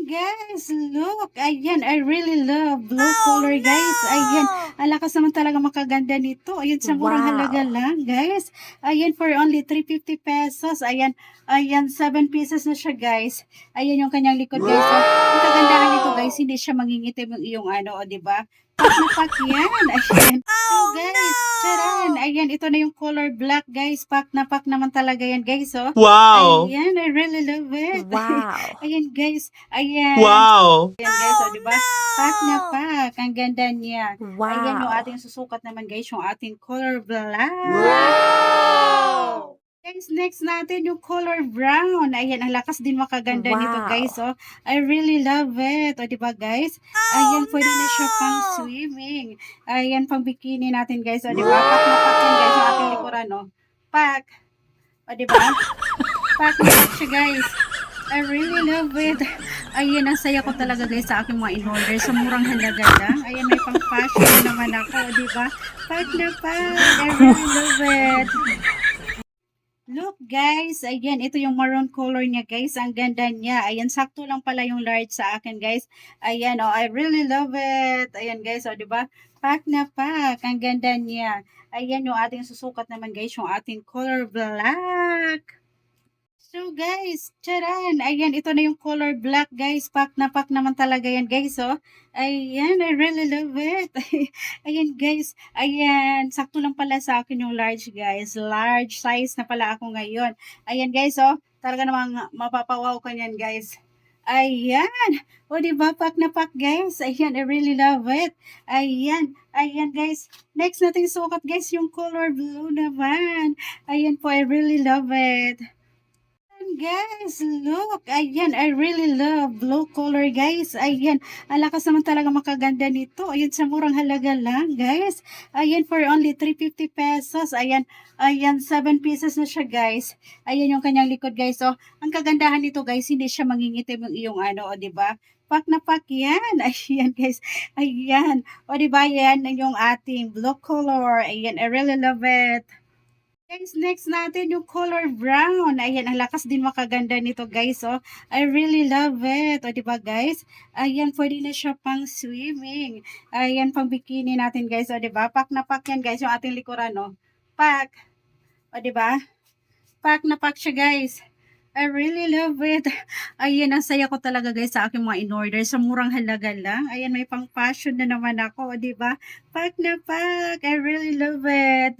Guys, look. Ayan, I really love blue color, guys. Ayan, ang lakas naman talaga makaganda nito. Ayan, sa murang halaga Wow! lang, guys. Ayan, for only 350 pesos. Ayan, ayan, 7 pieces na siya, guys. Ayan yung kanyang likod, guys. So, ang kagandahan nito, guys, Wow! hindi siya mangingitim yung iyong ano, o, di ba? Pak na pak yan. Ayan. So, Oh guys, charan. no! Ayan, ito na yung color black, guys. Pak na pak naman talaga yan, guys. Oh. Wow! Ayan, I really love it. Wow! Ayan, guys. Ayan. Wow! Ayan guys, o Oh di ba? Pack na no! pack. Ang ganda niya. Ayan yung Wow! ating susukat naman guys, yung ating color black. Wow! Guys, next natin yung color brown. Ayan, ang lakas din makaganda nito guys. Wow! Oh, I really love it. O di ba guys? Oh Ayan, pwede na siya pang no! swimming. Ayan, pang bikini natin guys. O di ba? Pack na pack yan guys, yung ating likuran. Oh. Pack. O di ba? Pack na pack siya guys. I really love it. Ayan, ang saya ko talaga guys sa aking mga in-order. Sa murang halaga lang. Ayan, may pang fashion naman ako. Diba? Pack na pack. I really love it. Look guys, ayan, ito yung maroon color niya guys. Ang ganda niya. Ayan, sakto lang pala yung large sa akin guys. Ayan, oh, I really love it. Ayan guys, oh, diba? Pack na pack. Ang ganda niya. Ayan yung ating susukat naman guys, yung ating color black. So guys, charan! Ayan, ito na yung color black guys. Pack na pack naman talaga yan guys, oh. Ayan, I really love it. Ayan guys, ayan. Sakto lang pala sa akin yung large guys. Large size na pala ako ngayon. Ayan guys, oh. Talaga namang mapapawaw ka niyan guys. Ayan. O diba, pack na pack guys. Ayan, I really love it. Ayan, ayan guys. Next natin sukat guys, yung color blue naman. Ayan po, I really love it. Guys, look. Ayan, I really love blue color, guys. Ayan, ang lakas naman talaga makaganda nito. Ayan, sa murang halaga lang, guys. Ayan, for only 350 pesos. Ayan, ayan, 7 pieces na siya, guys. Ayan yung kanyang likod, guys. So, ang kagandahan nito, guys, hindi siya mangingitim yung iyong ano, o, diba? Pak na pak yan. Ayan, guys. Ayan. O, diba, yan yung ating blue color. Ayan, I really love it. Guys, next natin yung color brown. Ayan, ang lakas din makaganda nito guys. Oh, I really love it. O, diba guys? Ayan, pwede na siya pang swimming. Ayan, pang bikini natin guys. O, diba? Pack na pack yan guys, yung ating likuran. Oh. Pack. O, diba? Pack na pack siya guys. I really love it. Ayan, ang saya ko talaga guys sa aking mga in-order. Sa murang halaga lang. Ayan, may pang fashion na naman ako. O, diba? Pack na pack. I really love it.